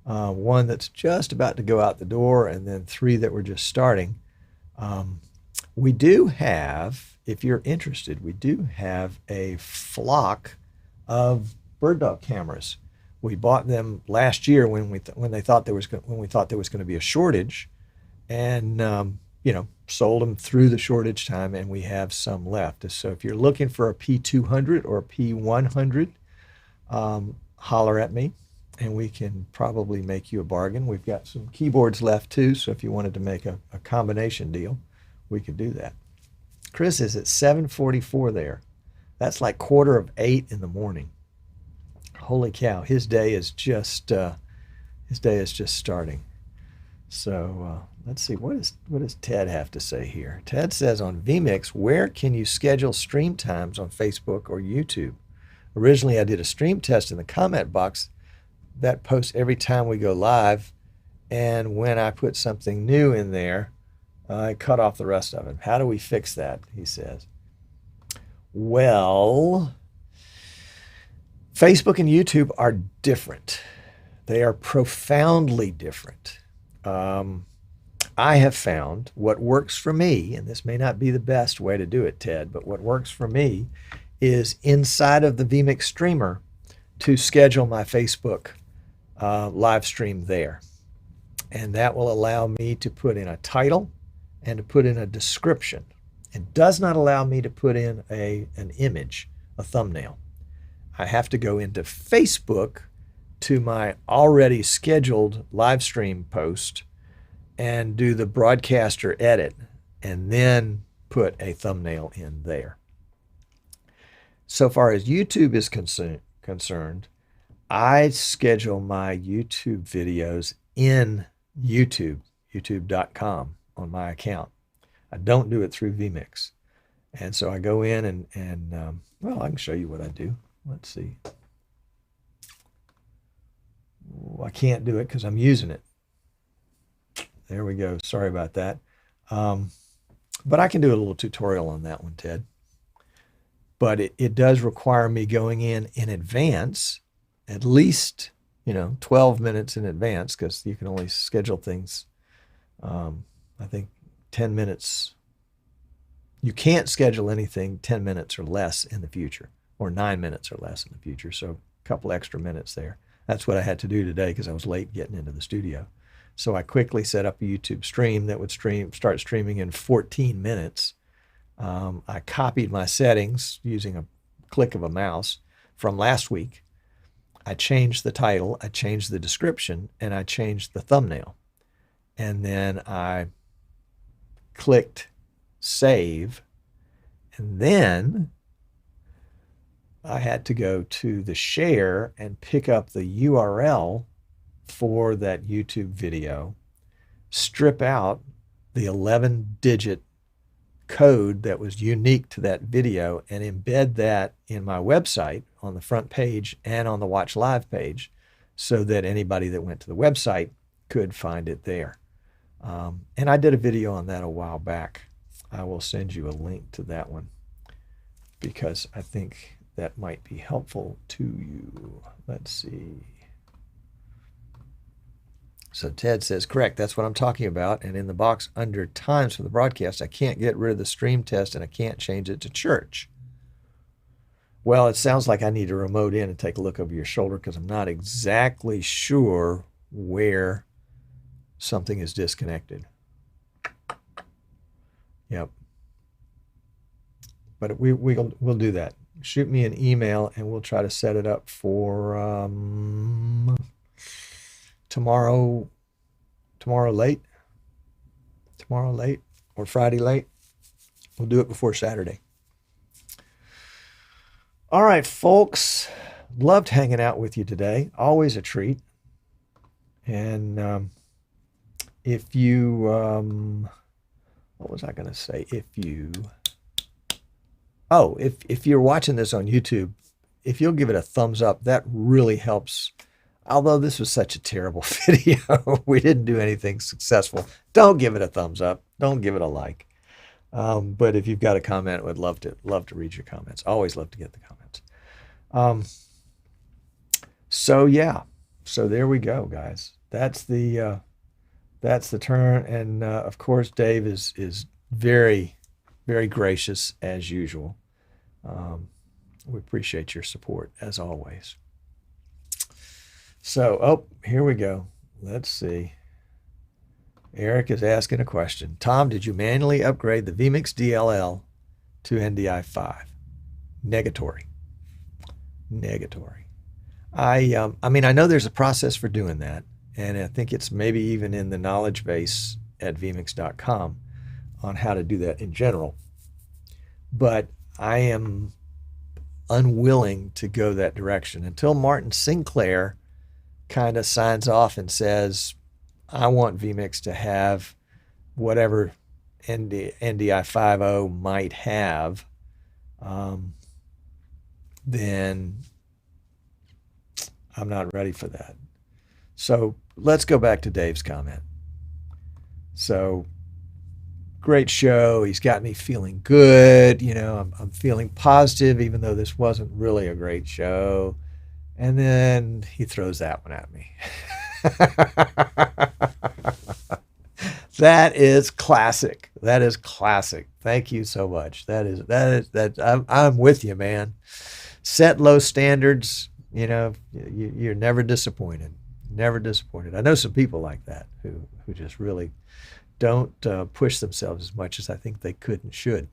One that's just about to go out the door, and then 3 that we're just starting. We do have, if you're interested, we do have a flock of bird dog cameras. We bought them last year when we thought there was going to be a shortage, and sold them through the shortage time, and we have some left. So if you're looking for a P200 or a P100, holler at me, and we can probably make you a bargain. We've got some keyboards left too, so if you wanted to make a combination deal, we could do that. Chris is at 7:44 there. That's like 7:45 in the morning. Holy cow! His day is just starting. So let's see, what does Ted have to say here? Ted says on vMix, where can you schedule stream times on Facebook or YouTube? Originally, I did a stream test in the comment box that posts every time we go live, and when I put something new in there, I cut off the rest of it. How do we fix that? He says. Well, Facebook and YouTube are different. They are profoundly different. I have found what works for me, and this may not be the best way to do it, Ted, but what works for me is inside of the vMix streamer to schedule my Facebook live stream there. And that will allow me to put in a title and to put in a description. It does not allow me to put in an image, a thumbnail. I have to go into Facebook to my already scheduled live stream post and do the broadcaster edit, and then put a thumbnail in there. So far as YouTube is concerned, I schedule my YouTube videos in YouTube, youtube.com on my account. I don't do it through vMix. And so I go in and well, I can show you what I do. Let's see. Oh, I can't do it because I'm using it. There we go. Sorry about that. But I can do a little tutorial on that one, Ted. But it does require me going in advance, at least 12 minutes in advance, because you can only schedule things, I think 10 minutes. You can't schedule anything 10 minutes or less in the future, or 9 minutes or less in the future. So a couple extra minutes there. That's what I had to do today because I was late getting into the studio. So I quickly set up a YouTube stream that would start streaming in 14 minutes. I copied my settings using a click of a mouse from last week. I changed the title, I changed the description, and I changed the thumbnail. And then I clicked save. And then I had to go to the share and pick up the URL for that YouTube video, strip out the 11-digit code that was unique to that video, and embed that in my website on the front page and on the Watch Live page so that anybody that went to the website could find it there. And I did a video on that a while back. I will send you a link to that one because I think that might be helpful to you. Let's see. So Ted says, correct, that's what I'm talking about. And in the box under times for the broadcast, I can't get rid of the stream test and I can't change it to church. Well, it sounds like I need to remote in and take a look over your shoulder because I'm not exactly sure where something is disconnected. Yep. But we'll do that. Shoot me an email and we'll try to set it up for tomorrow late or Friday late. We'll do it before Saturday. All right, folks. Loved hanging out with you today. Always a treat. And if you, what was I going to say? If you're watching this on YouTube, if you'll give it a thumbs up, that really helps. Although this was such a terrible video, we didn't do anything successful. Don't give it a thumbs up. Don't give it a like. But if you've got a comment, would love to read your comments. Always love to get the comments. So yeah, so there we go, guys. That's the turn. And of course, Dave is very, very gracious as usual. We appreciate your support as always. So, here we go. Let's see. Eric is asking a question. Tom, did you manually upgrade the vMix DLL to NDI 5? Negatory. I mean, I know there's a process for doing that, and I think it's maybe even in the knowledge base at vmix.com on how to do that in general. But I am unwilling to go that direction until Martin Sinclair kind of signs off and says, I want vMix to have whatever NDI 5.0 might have, then I'm not ready for that. So let's go back to Dave's comment. So great show. He's got me feeling good. You know, I'm feeling positive, even though this wasn't really a great show. And then he throws that one at me. That is classic. That is classic. Thank you so much. I'm with you, man. Set low standards. You know, you're never disappointed. Never disappointed. I know some people like that who just really don't push themselves as much as I think they could and should.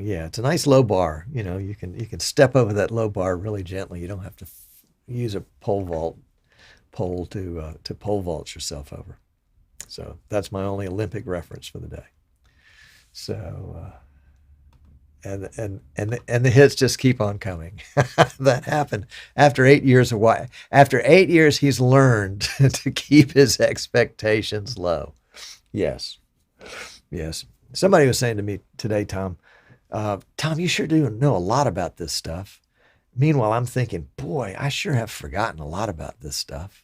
Yeah, it's a nice low bar. You know, you can step over that low bar really gently. You don't have to use a pole to pole vault yourself over. So that's my only Olympic reference for the day. So and the hits just keep on coming. That happened after 8 years. After 8 years, he's learned to keep his expectations low. Yes. Somebody was saying to me today, Tom, you sure do know a lot about this stuff. Meanwhile, I'm thinking, boy, I sure have forgotten a lot about this stuff.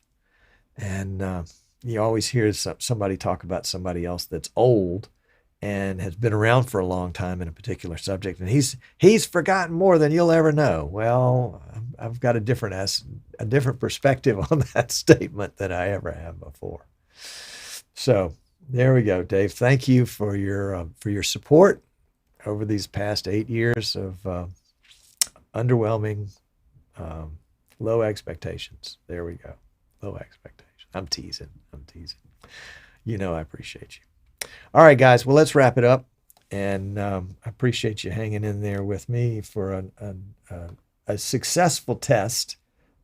And you always hear somebody talk about somebody else that's old and has been around for a long time in a particular subject, and he's forgotten more than you'll ever know. Well, I've got a different perspective on that statement than I ever have before. So There we go, Dave. Thank you for your support over these past 8 years of underwhelming, um, low expectations. There we go. Low expectations. I'm teasing. I'm teasing. You know I appreciate you. All right, guys. Well, let's wrap it up. And I appreciate you hanging in there with me for a successful test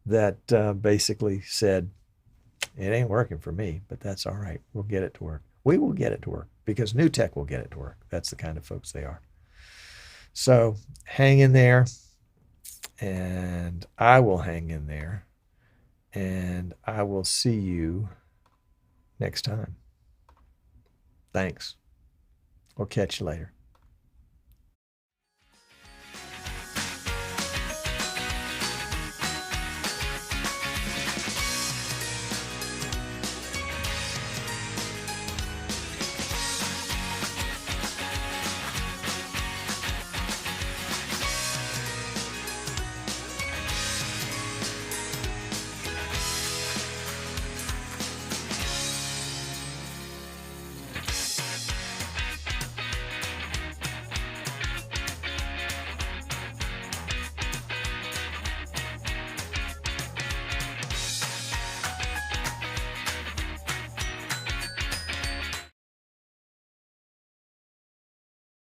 that basically said, it ain't working for me, but that's all right. We'll get it to work. We will get it to work because New Tech will get it to work. That's the kind of folks they are. So hang in there, and I will hang in there, and I will see you next time. Thanks. We'll catch you later.